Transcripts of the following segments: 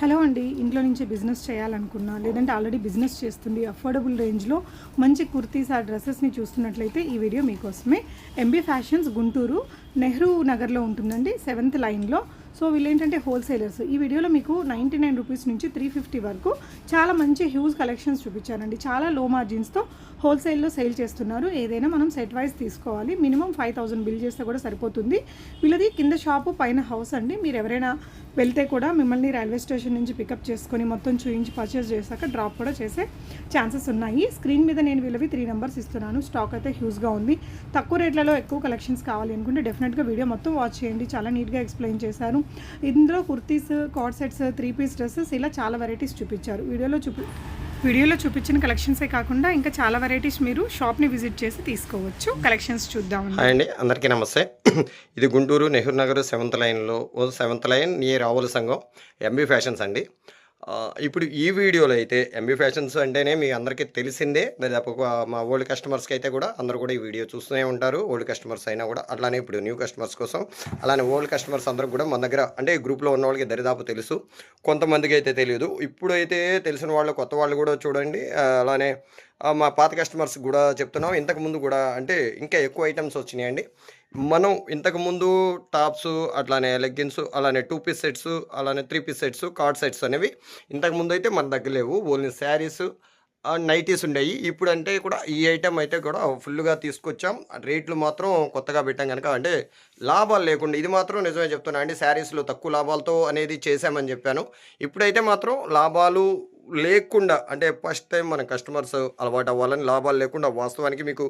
Hello అండి, ఇంట్లో నుంచి బిజినెస్ చేయాలనుకున్నా లేదంటే ఆల్రెడీ బిజినెస్ చేస్తుంది అఫోర్డబుల్ రేంజ్లో మంచి కుర్తీస్ ఆ డ్రెస్సెస్ని చూస్తున్నట్లయితే ఈ వీడియో మీకోసమే. ఎంబీ ఫ్యాషన్స్ గుంటూరు నెహ్రూ నగర్లో ఉంటుందండి, 7th లైన్లో. సో వీళ్ళు ఏంటంటే హోల్సేలర్స్. ఈ వీడియోలో మీకు 99 రూపీస్ నుంచి 350 వరకు చాలా మంచి హ్యూజ్ కలెక్షన్స్ చూపించారండి. చాలా లో మార్జిన్స్తో హోల్సేల్లో సేల్ చేస్తున్నారు. ఏదైనా మనం సెట్ వైజ్ తీసుకోవాలి. మినిమం 5000 బిల్ చేస్తే కూడా సరిపోతుంది. వీళ్ళది కింద షాపు పైన హౌస్ అండి. మీరు ఎవరైనా వెళ్తే కూడా మిమ్మల్ని రైల్వే స్టేషన్ నుంచి పికప్ చేసుకొని మొత్తం చూయించి పర్చేస్ చేశాక డ్రాప్ కూడా చేసే ఛాన్సెస్ ఉన్నాయి. స్క్రీన్ మీద నేను వీళ్ళవి 3 నెంబర్స్ ఇస్తున్నాను. స్టాక్ అయితే హ్యూజ్గా ఉంది. తక్కువ రేట్లలో ఎక్కువ కలెక్షన్స్ కావాలి అనుకుంటే డెఫినెట్గా వీడియో మొత్తం వాచ్ చేయండి. చాలా నీట్గా ఎక్స్ప్లెయిన్ చేశారు. ఇందులో kurtis, cord sets, 3 piece dresses ఇలా చాలా వెరైటీస్ చూపించారు. వీడియోలో చూపించిన కలెక్షన్సే కాకుండా ఇంకా చాలా వెరైటీస్ మీరు షాప్ని విజిట్ చేసి తీసుకోవచ్చు. కలెక్షన్స్ చూద్దాం. హాయ్ అండి, అందరికీ నమస్తే. ఇది గుంటూరు నెహ్రూ నగర్ 7th లైన్లో 7th లైన్ నియర్ ఆవుల సంఘం ఎంబీ ఫ్యాషన్స్ అండి. ఇప్పుడు ఈ వీడియోలో అయితే ఎంబీ ఫ్యాషన్స్ అంటేనే మీ అందరికీ తెలిసిందే. దాదాపు మా ఓల్డ్ కస్టమర్స్కి అయితే కూడా అందరూ కూడా ఈ వీడియో చూస్తూనే ఉంటారు. ఓల్డ్ కస్టమర్స్ అయినా కూడా అట్లానే ఇప్పుడు న్యూ కస్టమర్స్ కోసం, అలానే ఓల్డ్ కస్టమర్స్ అందరూ కూడా మన దగ్గర అంటే గ్రూప్లో ఉన్న వాళ్ళకి దరిదాపు తెలుసు, కొంతమందికి అయితే తెలియదు. ఇప్పుడైతే తెలిసిన వాళ్ళు కొత్త వాళ్ళు కూడా చూడండి. అలానే మా పాత కస్టమర్స్ కూడా చెప్తున్నాం. ఇంతకుముందు కూడా అంటే ఇంకా ఎక్కువ ఐటమ్స్ వచ్చినాయండి. మనం ఇంతకుముందు టాప్స్, అట్లానే లెగ్గిన్స్, అలానే 2 పీస్ సెట్స్, అలానే 3 పీస్ సెట్స్, కార్డ్ సెట్స్ అనేవి ఇంతకుముందు అయితే మన దగ్గర లేవు. ఓన్లీ శారీస్, నైటీస్ ఉండేవి. ఇప్పుడు అంటే కూడా ఈ ఐటెం అయితే కూడా ఫుల్గా తీసుకొచ్చాం. రేట్లు మాత్రం కొత్తగా పెట్టాం కనుక అంటే లాభాలు లేకుండా, ఇది మాత్రం నిజమే చెప్తున్నా అండి. శారీస్లో తక్కువ లాభాలతో అనేది చేశామని చెప్పాను. ఇప్పుడైతే మాత్రం లాభాలు లేకుండా అంటే ఫస్ట్ టైం మన కస్టమర్స్ అలవాటు అవ్వాలని లాభాలు లేకుండా వాస్తవానికి మీకు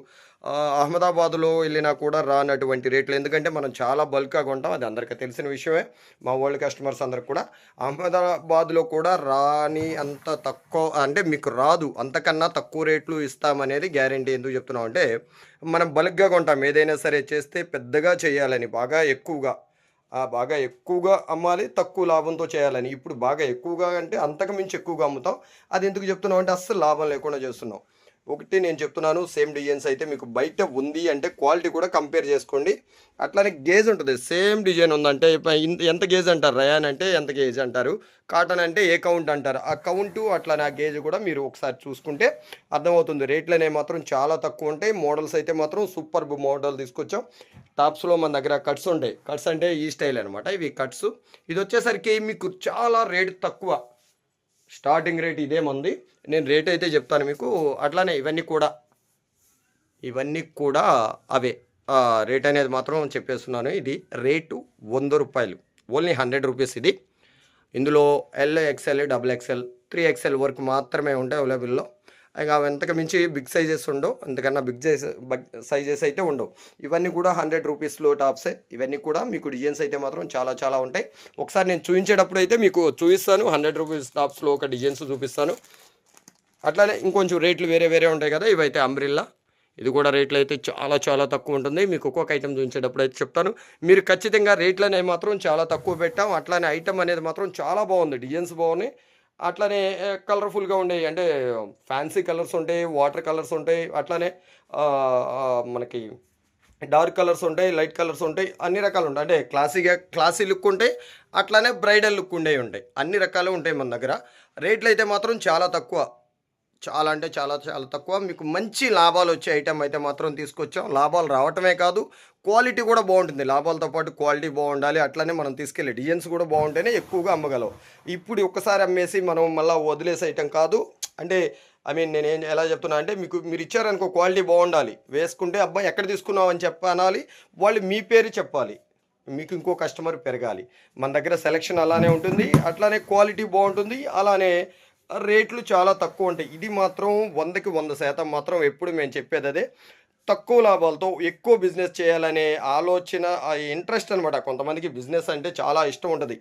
అహ్మదాబాద్లో వెళ్ళినా కూడా రానటువంటి రేట్లు. ఎందుకంటే మనం చాలా బల్క్గా కొంటాం, అది అందరికీ తెలిసిన విషయమే. మా ఓల్డ్ కస్టమర్స్ అందరికి కూడా అహ్మదాబాద్లో కూడా రాని అంత తక్కువ అంటే మీకు రాదు, అంతకన్నా తక్కువ రేట్లు ఇస్తామనేది గ్యారంటీ. ఎందుకు చెప్తున్నాం అంటే మనం బల్క్గా కొంటాం. ఏదైనా సరే చేస్తే పెద్దగా చేయాలని, బాగా ఎక్కువగా అమ్మాలి, తక్కువ లాభంతో చేయాలని. ఇప్పుడు బాగా ఎక్కువగా అంటే అంతకు మించి ఎక్కువగా అమ్ముతాం. అది ఎందుకు చెప్తున్నాం అంటే అస్సలు లాభం లేకుండా చేస్తున్నాం. ఒకటి నేను చెప్తున్నాను, సేమ్ డిజైన్స్ అయితే మీకు బయట ఉంది అంటే క్వాలిటీ కూడా కంపేర్ చేసుకోండి. అట్లానే గేజ్ ఉంటుంది. సేమ్ డిజైన్ ఉందంటే ఎంత గేజ్ అంటారు, రయాన్ అంటే ఎంత గేజ్ అంటారు, కాటన్ అంటే ఏ కౌంట్ అంటారు. ఆ కౌంటు అట్లానే ఆ గేజ్ కూడా మీరు ఒకసారి చూసుకుంటే అర్థమవుతుంది. రేట్లు అనేవి మాత్రం చాలా తక్కువ ఉంటాయి. మోడల్స్ అయితే మాత్రం సూపర్ మోడల్ తీసుకొచ్చాం. టాప్స్లో మన దగ్గర కట్స్ ఉంటాయి. కట్స్ అంటే ఈ స్టైల్ అనమాట. ఇవి కట్స్. ఇది వచ్చేసరికి మీకు చాలా రేటు తక్కువ. స్టార్టింగ్ రేట్ ఇదే మంది. నేను రేట్ అయితే చెప్తాను మీకు. అట్లానే ఇవన్నీ కూడా అవే రేట్ అనేది మాత్రం చెప్పేస్తున్నాను. ఇది రేటు 100 రూపాయలు, ఓన్లీ 100 రూపీస్. ఇది ఇందులో ఎల్, ఎక్స్ఎల్, XXL, 3XL వరకు మాత్రమే ఉంటాయి అవైలబుల్లో. ఇక ఎంతకు మించి బిగ్ సైజెస్ ఉండవు, అంతకన్నా బిగ్ సైజెస్ అయితే ఉండవు. ఇవన్నీ కూడా 100 రూపీస్లో టాప్సే. ఇవన్నీ కూడా మీకు డిజైన్స్ అయితే మాత్రం చాలా చాలా ఉంటాయి. ఒకసారి నేను చూపించేటప్పుడు అయితే మీకు చూపిస్తాను. 100 రూపీస్ టాప్స్లో ఒక డిజైన్స్ చూపిస్తాను. అట్లానే ఇంకొంచెం రేట్లు వేరే ఉంటాయి కదా. ఇవైతే అంబ్రిల్లా. ఇది కూడా రేట్లు అయితే చాలా చాలా తక్కువ ఉంటుంది. మీకు ఒక్కొక్క ఐటమ్ చూపించేటప్పుడు అయితే చెప్తాను. మీరు ఖచ్చితంగా రేట్లు అనేవి మాత్రం చాలా తక్కువ పెట్టాం. అట్లానే ఐటమ్ అనేది మాత్రం చాలా బాగుంది, డిజైన్స్ బాగున్నాయి. అట్లానే కలర్ఫుల్గా ఉండేవి అంటే ఫ్యాన్సీ కలర్స్ ఉంటాయి, వాటర్ కలర్స్ ఉంటాయి, అట్లానే మనకి డార్క్ కలర్స్ ఉంటాయి, లైట్ కలర్స్ ఉంటాయి, అన్ని రకాలు ఉంటాయి. అంటే క్లాసీ లుక్ ఉంటాయి, అట్లానే బ్రైడల్ లుక్ ఉంటాయి. అన్ని రకాలు ఉంటాయి మన దగ్గర. రేట్లు అయితే మాత్రం చాలా తక్కువ, చాలా అంటే చాలా చాలా తక్కువ. మీకు మంచి లాభాలు వచ్చే ఐటెం అయితే మాత్రం తీసుకొచ్చాం. లాభాలు రావటమే కాదు, క్వాలిటీ కూడా బాగుంటుంది. లాభాలతో పాటు క్వాలిటీ బాగుండాలి. అట్లనే మనం తీసుకెళ్ళే డిజైన్స్ కూడా బాగుంటేనే ఎక్కువగా అమ్మగలం. ఇప్పుడు ఒక్కసారి అమ్మేసి మనం మళ్ళీ వదిలేసే ఐటెం కాదు. అంటే నేను ఎలా చెప్తున్నా అంటే మీరు ఇచ్చారనుకో, క్వాలిటీ బాగుండాలి. వేసుకుంటే అబ్బాయి ఎక్కడ తీసుకున్నావు అని చెప్పాలి, వాళ్ళు మీ పేరు చెప్పాలి, మీకు ఇంకో కస్టమర్ పెరగాలి. మన దగ్గర సెలెక్షన్ అలానే ఉంటుంది, అట్లానే క్వాలిటీ బాగుంటుంది, అలానే రేట్లు చాలా తక్కువ ఉంటాయి. ఇది మాత్రం 100కి 100% మాత్రం ఎప్పుడు మేము చెప్పేది అదే. తక్కువ లాభాలతో ఎక్కువ బిజినెస్ చేయాలనే ఆలోచన, ఆ ఇంట్రెస్ట్ అనమాట. కొంతమందికి బిజినెస్ అంటే చాలా ఇష్టం ఉంటుంది.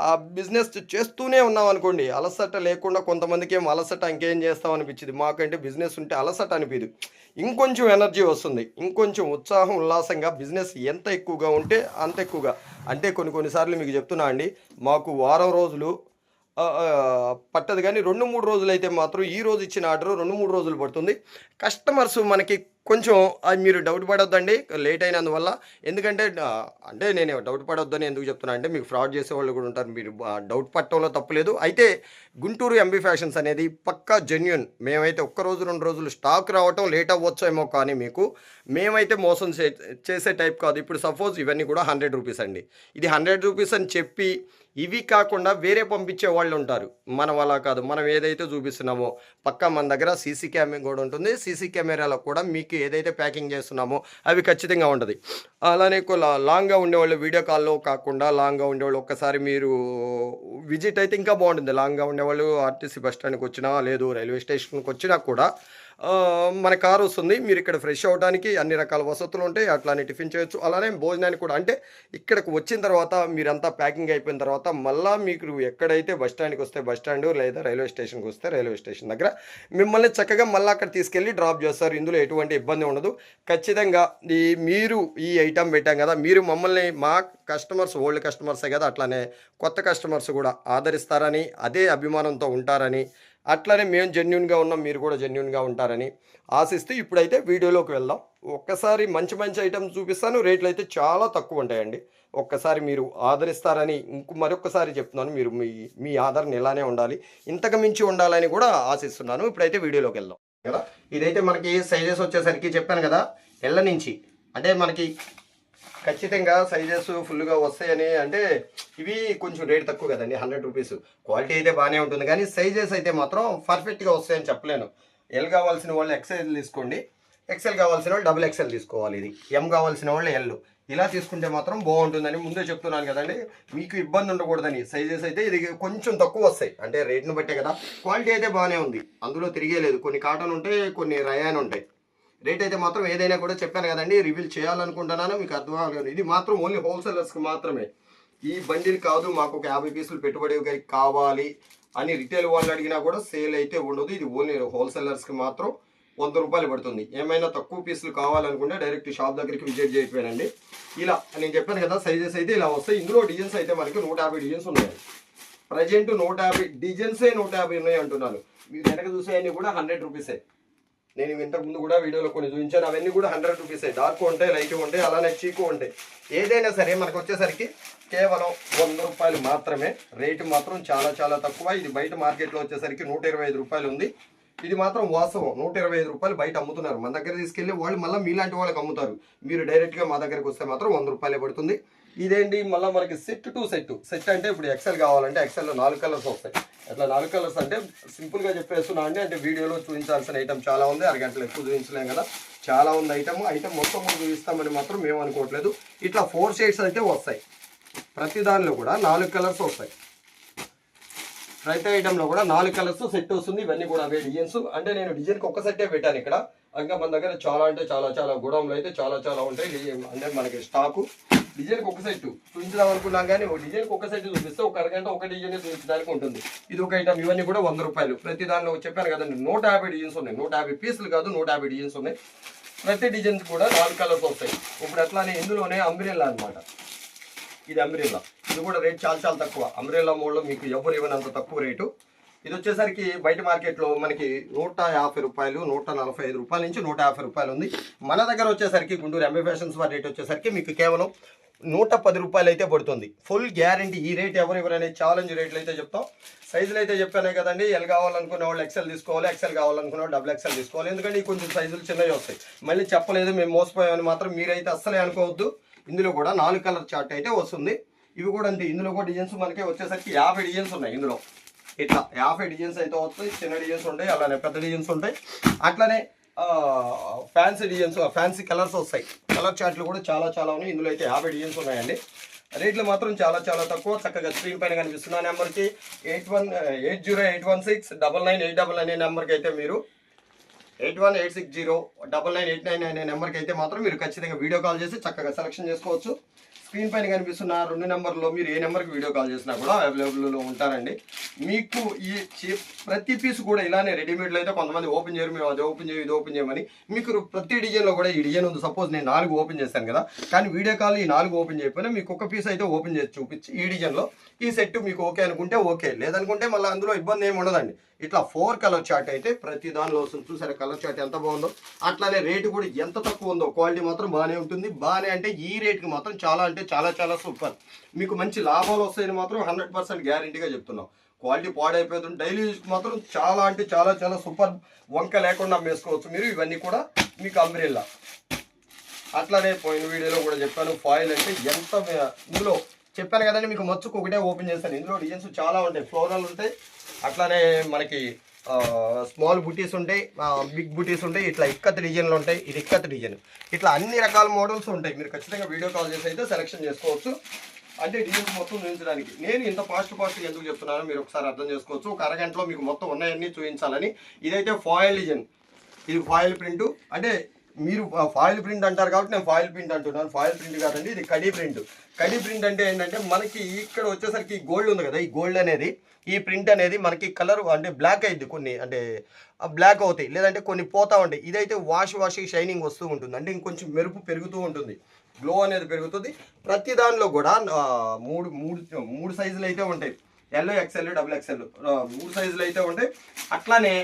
ఆ బిజినెస్ చేస్తూనే ఉన్నాం అనుకోండి, అలసట లేకుండా. కొంతమందికి ఏం అలసట, ఇంకేం చేస్తాం అనిపించింది. మాకంటే బిజినెస్ ఉంటే అలసట అనిపించదు, ఇంకొంచెం ఎనర్జీ వస్తుంది, ఇంకొంచెం ఉత్సాహం ఉల్లాసంగా. బిజినెస్ ఎంత ఎక్కువగా ఉంటే అంత ఎక్కువగా. అంటే కొన్నిసార్లు మీకు చెప్తున్నా అండి, మాకు వారం రోజులు పట్టదు, కానీ 2-3 రోజులు అయితే మాత్రం ఈ రోజు ఇచ్చిన ఆర్డర్ 2-3 రోజులు పడుతుంది. కస్టమర్స్ మనకి కొంచెం అది మీరు డౌట్ పడొద్దండి లేట్ అయినందువల్ల. ఎందుకంటే అంటే నేను డౌట్ పడొద్దని ఎందుకు చెప్తున్నా అంటే, మీకు ఫ్రాడ్ చేసేవాళ్ళు కూడా ఉంటారు, మీరు డౌట్ పట్టడంలో తప్పులేదు. అయితే గుంటూరు ఎంబీ ఫ్యాషన్స్ అనేది పక్కా జెన్యున్. మేమైతే ఒక్కరోజు 2 రోజులు స్టాక్ రావటం లేట్ అవ్వచ్చేమో, కానీ మీకు మేమైతే మోసం చేసే టైప్ కాదు. ఇప్పుడు సపోజ్ ఇవన్నీ కూడా 100 రూపీస్ అండి, ఇది 100 రూపీస్ అని చెప్పి ఇవి కాకుండా వేరే పంపించే వాళ్ళు ఉంటారు. మనం అలా కాదు, మనం ఏదైతే చూపిస్తున్నామో పక్కా మన దగ్గర సీసీ కెమెరా కూడా ఉంటుంది. సీసీ కెమెరాలో కూడా మీకు ఏదైతే ప్యాకింగ్ చేస్తున్నామో అవి ఖచ్చితంగా ఉంటుంది. అలానే లాంగ్గా ఉండేవాళ్ళు వీడియో కాల్లో కాకుండా లాంగ్గా ఉండేవాళ్ళు ఒక్కసారి మీరు విజిట్ అయితే ఇంకా బాగుంటుంది. లాంగ్గా ఉండేవాళ్ళు ఆర్టీసీ బస్ స్టాండ్కి వచ్చినా లేదు రైల్వే స్టేషన్కి వచ్చినా కూడా మన కారు వస్తుంది. మీరు ఇక్కడ ఫ్రెష్ అవ్వడానికి అన్ని రకాల వసతులు ఉంటాయి. అట్లానే టిఫిన్ చేయొచ్చు, అలానే భోజనానికి కూడా. అంటే ఇక్కడికి వచ్చిన తర్వాత మీరంతా ప్యాకింగ్ అయిపోయిన తర్వాత మళ్ళీ మీకు ఎక్కడైతే బస్ స్టాండ్కి వస్తే బస్ స్టాండ్, లేదా రైల్వే స్టేషన్కి వస్తే రైల్వే స్టేషన్ దగ్గర మిమ్మల్ని చక్కగా మళ్ళీ అక్కడ తీసుకెళ్ళి డ్రాప్ చేస్తారు. ఇందులో ఎటువంటి ఇబ్బంది ఉండదు. ఖచ్చితంగా మీరు ఈ ఐటమ్ పెట్టాం కదా, మీరు మమ్మల్ని మా కస్టమర్స్ ఓల్డ్ కస్టమర్సే కదా, అట్లానే కొత్త కస్టమర్స్ కూడా ఆదరిస్తారని, అదే అభిమానంతో ఉంటారని, అట్లనే మేము జెన్యున్గా ఉన్నాం, మీరు కూడా జెన్యున్గా ఉంటారని ఆశిస్తూ ఇప్పుడైతే వీడియోలోకి వెళ్దాం. ఒక్కసారి మంచి మంచి ఐటమ్స్ చూపిస్తాను, రేట్లు అయితే చాలా తక్కువ ఉంటాయండి. ఒక్కసారి మీరు ఆదరిస్తారని మరొకసారి చెప్తున్నాను. మీరు మీ ఆదరణ ఇలానే ఉండాలి, ఇంతకు మించి ఉండాలని కూడా ఆశిస్తున్నాను. ఇప్పుడైతే వీడియోలోకి వెళ్దాం కదా. ఇదైతే మనకి సైజెస్ వచ్చేసరికి చెప్పాను కదా, ఎల్ల నుంచి అంటే మనకి ఖచ్చితంగా సైజెస్ ఫుల్గా వస్తాయని. అంటే ఇవి కొంచెం రేట్ తక్కువ కదండి, 100 రూపీస్. క్వాలిటీ అయితే బాగానే ఉంటుంది, కానీ సైజెస్ అయితే మాత్రం పర్ఫెక్ట్గా వస్తాయని చెప్పలేను. ఎల్ కావాల్సిన వాళ్ళు ఎక్సెల్ తీసుకోండి, ఎక్సెల్ కావాల్సిన వాళ్ళు XXL తీసుకోవాలి. ఇది ఎం కావాల్సిన వాళ్ళు ఎల్. ఇలా తీసుకుంటే మాత్రం బాగుంటుందని ముందే చెప్తున్నాను కదండి, మీకు ఇబ్బంది ఉండకూడదని. సైజెస్ అయితే ఇది కొంచెం తక్కువ వస్తాయి, అంటే రేట్ను బట్టే కదా. క్వాలిటీ అయితే బాగానే ఉంది, అందులో తిరిగేలేదు. కొన్ని కాటన్ ఉంటాయి, కొన్ని రయాన్ ఉంటాయి. రేట్ అయితే మాత్రం ఏదైనా కూడా చెప్పాను కదండి, రివీల్ చేయాలనుకుంటున్నాను, మీకు అర్థం అవ్వలేదు. ఇది మాత్రం ఓన్లీ హోల్సేలర్స్కి మాత్రమే. ఈ బండిల్ కాదు, మాకు ఒక 50 పీసులు పెట్టుబడి కావాలి అని రిటైల్ వాళ్ళు అడిగినా కూడా సేల్ అయితే ఉండదు. ఇది ఓన్లీ హోల్సేలర్స్కి మాత్రం 100 రూపాయలు పడుతుంది. ఏమైనా తక్కువ పీసులు కావాలనుకుంటే డైరెక్ట్ షాప్ దగ్గరికి విజిట్ చేయకపోయానండి. ఇలా నేను చెప్పాను కదా, సైజెస్ అయితే ఇలా వస్తాయి. ఇందులో డిజైన్స్ అయితే మనకి 150 డిజైన్స్ ఉన్నాయి. ప్రజెంట్ 150 డిజైన్సే 150 ఉన్నాయి అంటున్నాను. మీరు వెనక చూసేవన్నీ కూడా 100 రూపీసే. నేను ఇంతకుముందు కూడా వీడియోలో కొన్ని చూపించాను, అవన్నీ కూడా 100 రూపీసే. డార్క్ ఉంటాయి, లైట్ ఉంటాయి, అలానే చీకు ఉంటాయి. ఏదైనా సరే మనకు వచ్చేసరికి కేవలం 100 రూపాయలు మాత్రమే. రేటు మాత్రం చాలా చాలా తక్కువ. ఇది బయట మార్కెట్లో వచ్చేసరికి 125 రూపాయలు ఉంది. ఇది మాత్రం వాస్తవం, 125 రూపాయలు బయట అమ్ముతున్నారు. మన దగ్గర తీసుకెళ్ళి వాళ్ళు మళ్ళీ మీలాంటి వాళ్ళకి అమ్ముతారు. మీరు డైరెక్ట్గా మా దగ్గరకు వస్తే మాత్రం 100 రూపాయలే పడుతుంది. ఇదేంటి మళ్ళీ మనకి సెట్ టు సెట్ అంటే ఇప్పుడు ఎక్సెల్ కావాలంటే ఎక్సెల్లో 4 కలర్స్ వస్తాయి. అట్లా 4 కలర్స్ అంటే సింపుల్గా చెప్పేస్తున్నా అండి. అంటే వీడియోలో చూపించాల్సిన ఐటమ్ చాలా ఉంది, అరగంటలు ఎక్కువ చూపించలేం కదా, చాలా ఉంది ఐటమ్ మొత్తం చూపిస్తామని మాత్రం మేము అనుకోవట్లేదు. ఇట్లా 4 షేడ్స్ అయితే వస్తాయి. ప్రతి దానిలో కూడా 4 కలర్స్ వస్తాయి. ప్రతి ఐటెంలో కూడా 4 కలర్స్ సెట్ వస్తుంది. ఇవన్నీ కూడా అవే డిజైన్స్. అంటే నేను డిజైన్కి ఒక్క సెట్టే పెట్టాను ఇక్కడ. ఇంకా మన దగ్గర చాలా అంటే చాలా గోడౌన్లో అయితే చాలా ఉంటాయి. అంటే మనకి స్టాకు డిజైన్కి ఒక సెట్ చూపించడం అనుకున్నాం, కానీ ఒక డిజైన్కి ఒక సెట్ చూపిస్తే ఒక అరగంట ఒక డిజైన్ చూపించడానికి ఉంటుంది. ఇది ఒక ఐటమ్. ఇవన్నీ కూడా 100 రూపాయలు. ప్రతి దానిలో చెప్పాను కదండి 150 డిజైన్స్ ఉన్నాయి. 150 పీసులు కాదు, 150 డిజైన్స్ ఉన్నాయి. ప్రతి డిజైన్స్ కూడా 4 కలర్స్ వస్తాయి. ఇప్పుడు అట్లానే ఇందులోనే అంబ్రెల్లా అనమాట. ఇది అంబ్రెల్లా. ఇది కూడా రేట్ చాలా తక్కువ. అంబ్రెల్లా మోడ్లో మీకు ఎవరు ఇవ్వనంత తక్కువ రేటు. ఇది వచ్చేసరికి బయట మార్కెట్లో మనకి 150 రూపాయలు, 145 రూపాయల నుంచి 150 రూపాయలు ఉంది. మన దగ్గర వచ్చేసరికి గుంటూరు ఎంబీ ఫ్యాషన్స్ వారి రేట్ వచ్చేసరికి మీకు కేవలం 110 రూపాయలు అయితే పడుతుంది. Full guarantee. ఈ రేట్ ఎవరైనా ఛాలెంజ్ రేట్లు అయితే చెప్తాం. సైజులు అయితే చెప్పానే కదండి, ఎల్ కావాలనుకునే వాళ్ళు ఎక్సెల్ తీసుకోవాలి, ఎక్సెల్ కావాలనుకునే వాళ్ళు XXL తీసుకోవాలి. ఎందుకంటే కొంచెం సైజులు చిన్నవి వస్తాయి. మళ్ళీ చెప్పలేదు మేము మోసపోయామని మాత్రం మీరైతే అస్సలే అనుకోవద్దు. ఇందులో కూడా 4 కలర్ చార్ట్ అయితే వస్తుంది. ఇవి కూడా అంతే. ఇందులో కూడా డిజైన్స్ మనకి వచ్చేసరికి 50 డిజైన్స్ ఉన్నాయి. ఇందులో ఇట్లా 50 డిజైన్స్ అయితే వస్తాయి. చిన్న డిజైన్స్ ఉంటాయి, అలానే పెద్ద డిజైన్స్ ఉంటాయి. అట్లనే ఫ్యాన్సీ డిజైన్స్, ఫ్యాన్సీ కలర్స్ వస్తాయి. కలర్ చార్ట్లు కూడా చాలా ఉన్నాయి. ఇందులో అయితే 50 డిజైన్స్ ఉన్నాయండి. రేట్లు మాత్రం చాలా తక్కువ. చక్కగా స్క్రీన్ పైన కనిపిస్తున్న నెంబర్కి 8081699899 అనే నెంబర్కి అయితే మీరు 8186099899 అనే నెంబర్కి అయితే మాత్రం మీరు ఖచ్చితంగా వీడియో కాల్ చేసి చక్కగా సెలెక్షన్ చేసుకోవచ్చు. స్క్రీన్ పైన కనిపిస్తున్న 2 నెంబర్లో మీరు ఏ నెంబర్కి వీడియో కాల్ చేసినా కూడా అవైలబుల్లో ఉంటారండి. మీకు ఈ ప్రతి పీస్ కూడా ఇలానే రెడీమేడ్లో అయితే కొంతమంది ఓపెన్ చేయరు, మేము అది ఓపెన్ చేయం ఇది ఓపెన్ చేయమని. మీకు ప్రతి డిజైన్లో కూడా ఈ డిజైన్ ఉంది. సపోజ్ నేను 4 ఓపెన్ చేశాను కదా, కానీ వీడియో కాల్ ఈ 4 ఓపెన్ చేయకపోయినా మీకు ఒక పీస్ అయితే ఓపెన్ చేసి చూపించి ఈ డిజైన్లో ఈ సెట్ మీకు ఓకే అనుకుంటే ఓకే, లేదనుకుంటే మళ్ళీ అందులో ఇబ్బంది ఏమి ఉండదండి. ఇట్లా 4 కలర్ చార్ట్ అయితే ప్రతి దానిలో వస్తుంది. చూసారా కలర్ చార్ట్ ఎంత బాగుందో, అట్లానే రేటు కూడా ఎంత తక్కువ ఉందో. క్వాలిటీ మాత్రం బాగానే ఉంటుంది. బాగానే అంటే ఈ రేట్కి మాత్రం చాలా అంటే చాలా చాలా సూపర్. మీకు మంచి లాభాలు వస్తాయని మాత్రం 100% గ్యారంటీగా చెప్తున్నాం. క్వాలిటీ పాడైపోతుంది. డైలీ యూజ్కి మాత్రం చాలా అంటే చాలా చాలా సూపర్. వంక లేకుండా వేసుకోవచ్చు మీరు. ఇవన్నీ కూడా మీకు అంబ్రెల్లా. అట్లానే పోయిన వీడియోలో కూడా చెప్పాను, ఫాయిల్ అంటే ఎంత ఇందులో చెప్పాను కదండి. మీకు మచ్చుకు ఒకటే ఓపెన్ చేస్తాను. ఇందులో డిజైన్స్ చాలా ఉంటాయి. ఫ్లోరల్ ఉంటాయి, అట్లానే మనకి స్మాల్ బుటీస్ ఉంటాయి, బిగ్ బుటీస్ ఉంటాయి, ఇట్లా ఇక్కత్ డిజైన్లు ఉంటాయి. ఇది ఇక్కత్ డిజైన్. ఇట్లా అన్ని రకాల మోడల్స్ ఉంటాయి. మీరు ఖచ్చితంగా వీడియో కాల్ చేసి అయితే సెలెక్షన్ చేసుకోవచ్చు. అంటే డిజైన్స్ మొత్తం చూపించడానికి. నేను ఇంత ఫాస్ట్గా ఎందుకు చెప్తున్నానో మీరు ఒకసారి అర్థం చేసుకోవచ్చు. ఒక అరగంటలో మీకు మొత్తం ఉన్నాయన్నీ చూపించాలని. ఇదైతే ఫాయిల్ డిజైన్, ఇది ఫాయిల్ ప్రింట్. అంటే మీరు ఫాయిల్ ప్రింట్ అంటారు కాబట్టి నేను ఫాయిల్ ప్రింట్ అంటున్నాను. ఫాయిల్ ప్రింట్ కాదండి, ఇది కడీ ప్రింట్. కడీ ప్రింట్ అంటే ఏంటంటే మనకి ఇక్కడ వచ్చేసరికి గోల్డ్ ఉంది కదా, ఈ గోల్డ్ అనేది ఈ ప్రింట్ అనేది మనకి కలర్ అంటే బ్లాక్ అయింది, కొన్ని అంటే బ్లాక్ అవుతాయి, లేదంటే కొన్ని పోతా ఉంటాయి. ఇదైతే వాష్ షైనింగ్ వస్తూ ఉంటుంది. అంటే ఇంకొంచెం మెరుపు పెరుగుతూ ఉంటుంది, గ్లో అనేది పెరుగుతుంది. ప్రతి దానిలో కూడా మూడు సైజులు అయితే ఉంటాయి. ఎల్, ఎక్స్ఎల్, XXL 3 సైజులు అయితే ఉంటాయి. అట్లానే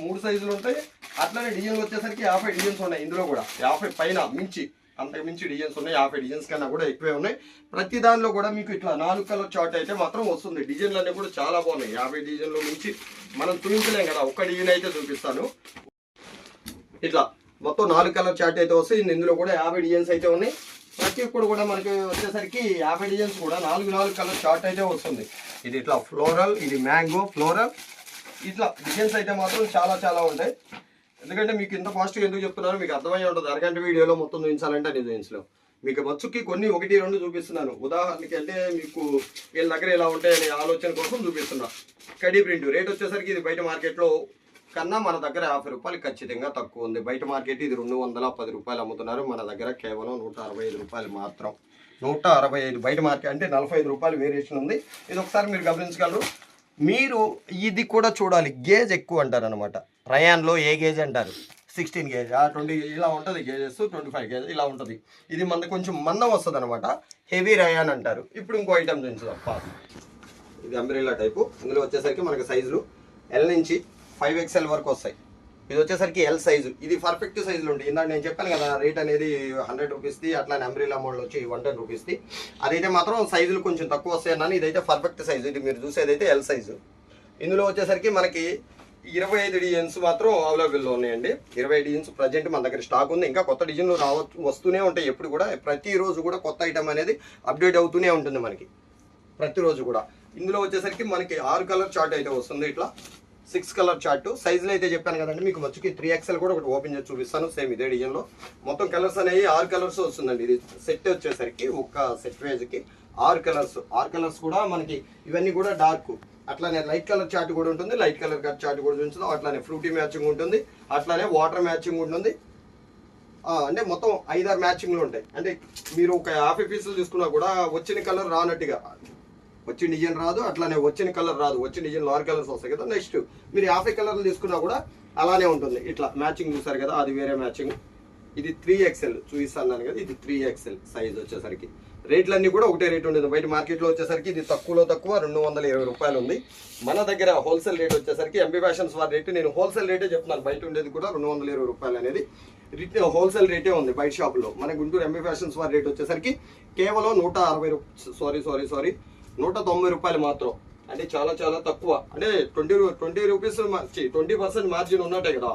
3 సైజులు ఉంటాయి. అట్లానే డిజైన్లు వచ్చేసరికి 50 డిజైన్స్ ఉన్నాయి. ఇందులో కూడా 50 పైన మించి, అంతకు మించి డిజైన్స్ ఉన్నాయి. 50 డిజైన్స్ కన్నా కూడా ఎక్కువే ఉన్నాయి. ప్రతి దానిలో కూడా మీకు ఇట్లా 4 కలర్ చార్ట్ అయితే మాత్రం వస్తుంది. డిజైన్లు అన్నీ కూడా చాలా బాగున్నాయి. 50 డిజైన్లు మించి మనం చూపించలేం కదా, ఒక్క డిజైన్ అయితే చూపిస్తాను. ఇట్లా మొత్తం 4 కలర్ చార్ట్ అయితే వస్తాయి. ఇందులో కూడా 50 డిజైన్స్ అయితే ఉన్నాయి. ప్రతి ఒక్కరు కూడా మనకి వచ్చేసరికి 50 డిజైన్స్ కూడా 4 కలర్ చార్ట్ అయితే వస్తుంది. ఇది ఇట్లా ఫ్లోరల్, ఇది మ్యాంగో ఫ్లోరల్, ఇట్లా డిజైన్స్ అయితే మాత్రం చాలా చాలా ఉంటాయి. ఎందుకంటే మీకు ఇంత ఫాస్ట్గా ఎందుకు చెప్తున్నారో మీకు అర్థమయ్యే ఉంటుంది. అరగంట వీడియోలో మొత్తం చూపించాలంటే డిజైన్స్లో మీకు మచ్చుకి కొన్ని 1-2 చూపిస్తున్నాను. ఉదాహరణకి అంటే మీకు వీళ్ళ దగ్గర ఇలా ఉంటాయనే ఆలోచన కోసం చూపిస్తున్నా. కడీ ప్రింట్ రేట్ వచ్చేసరికి ఇది బయట మార్కెట్లో కన్నా మన దగ్గర 50 రూపాయలు ఖచ్చితంగా తక్కువ ఉంది. బయట మార్కెట్ ఇది 210 రూపాయలు అమ్ముతున్నారు. మన దగ్గర కేవలం 165 రూపాయలు మాత్రం. 165 బయట మార్కెట్ అంటే 45 రూపాయలు వేరియేషన్ ఉంది. ఇది ఒకసారి మీరు గమనించగలరు. మీరు ఇది కూడా చూడాలి, గేజ్ ఎక్కువ అంటారు అనమాట. రయాన్లో ఏ గేజ్ అంటారు, 16 గేజ్, 20 ఇలా ఉంటుంది గేజెస్, 25 గేజ్ ఇలా ఉంటుంది. ఇది మన కొంచెం మందం వస్తుంది అనమాట, హెవీ రయాన్ అంటారు. ఇప్పుడు ఇంకో ఐటమ్ చూపించుదాం. ఇది అంబ్రెల్లా టైపు. ఇందులో వచ్చేసరికి మనకి సైజులు L నుంచి 5XL వరకు వస్తాయి. ఇది వచ్చేసరికి L సైజు. ఇది పర్ఫెక్ట్ సైజులు ఉంటాయి. ఇందాక నేను చెప్పాను కదా రేట్ అనేది 100 రూపీస్ది. అట్లానే అంబ్రెల్లా మోడల్ వచ్చి 110 రూపీస్ది. అదైతే మాత్రం సైజులు కొంచెం తక్కువ వస్తాయి అన్నాను. ఇదైతే పర్ఫెక్ట్ సైజు. ఇది మీరు చూసేదైతే L సైజు. ఇందులో వచ్చేసరికి మనకి 25 డిజైన్స్ మాత్రం అవైలబుల్లో ఉన్నాయండి. 20 డిజైన్స్ ప్రజెంట్ మన దగ్గర స్టాక్ ఉంది. ఇంకా కొత్త డిజైన్లు వస్తూనే ఉంటాయి. ఎప్పుడు కూడా ప్రతిరోజు కూడా కొత్త ఐటమ్ అనేది అప్డేట్ అవుతూనే ఉంటుంది మనకి ప్రతిరోజు కూడా. ఇందులో వచ్చేసరికి మనకి 6 కలర్ చార్ట్ అయితే వస్తుంది. ఇట్లా 6 కలర్ చార్ట్. సైజులు అయితే చెప్పాను కదండి మీకు మచ్చుకి 3XL కూడా ఒకటి ఓపెన్ చేసి చూపిస్తాను. సేమ్ ఇదే డిజైన్లో మొత్తం కలర్స్ అనేవి 6 కలర్స్ వస్తుందండి. ఇది సెట్ వచ్చేసరికి ఒక సెట్ వేజ్కి 6 కలర్స్. 6 కలర్స్ కూడా మనకి ఇవన్నీ కూడా డార్క్. అట్లానే లైట్ కలర్ చార్ట్ కూడా ఉంటుంది. లైట్ కలర్ చార్ట్ కూడా చూపించడం. అట్లానే ఫ్రూటీ మ్యాచింగ్ ఉంటుంది. అట్లానే వాటర్ మ్యాచింగ్ ఉంటుంది. అంటే మొత్తం 5-6 మ్యాచింగ్లు ఉంటాయి. అంటే మీరు ఒక 50 పీసులు తీసుకున్నా కూడా వచ్చిన కలర్ రానట్టుగా, వచ్చిన డిజైన్ రాదు, అట్లానే వచ్చిన కలర్ రాదు. వచ్చిన డిజైన్ 6 కలర్స్ వస్తాయి కదా. నెక్స్ట్ మీరు 50 కలర్లు తీసుకున్నా కూడా అలానే ఉంటుంది. ఇట్లా మ్యాచింగ్ చూసారు కదా, అది వేరే మ్యాచింగ్. ఇది 3XL చూపిస్తాను కదా, ఇది 3XL సైజ్ వచ్చేసరికి. రేట్లన్నీ కూడా ఒకటే రేట్ ఉంటుంది. బయట మార్కెట్లో వచ్చేసరికి ఇది తక్కువలో తక్కువ 220 రూపాయలు ఉంది. మన దగ్గర హోల్సేల్ రేట్ వచ్చేసరికి ఎంబీ ఫ్యాషన్స్ వారి రేటు నేను హోల్సేల్ రేటే చెప్తున్నాను. బయట ఉండేది కూడా 220 రూపాయలు అనేది హోల్సేల్ రేటే ఉంది బయట షాపులో. మన గుంటూరు ఎంబీ ఫ్యాషన్స్ వారి రేట్ వచ్చేసరికి కేవలం 190 రూపాయలు మాత్రం. అంటే చాలా చాలా తక్కువ. అంటే 20 రూపీస్ 20% మార్జిన్ ఉన్నట్టే కదా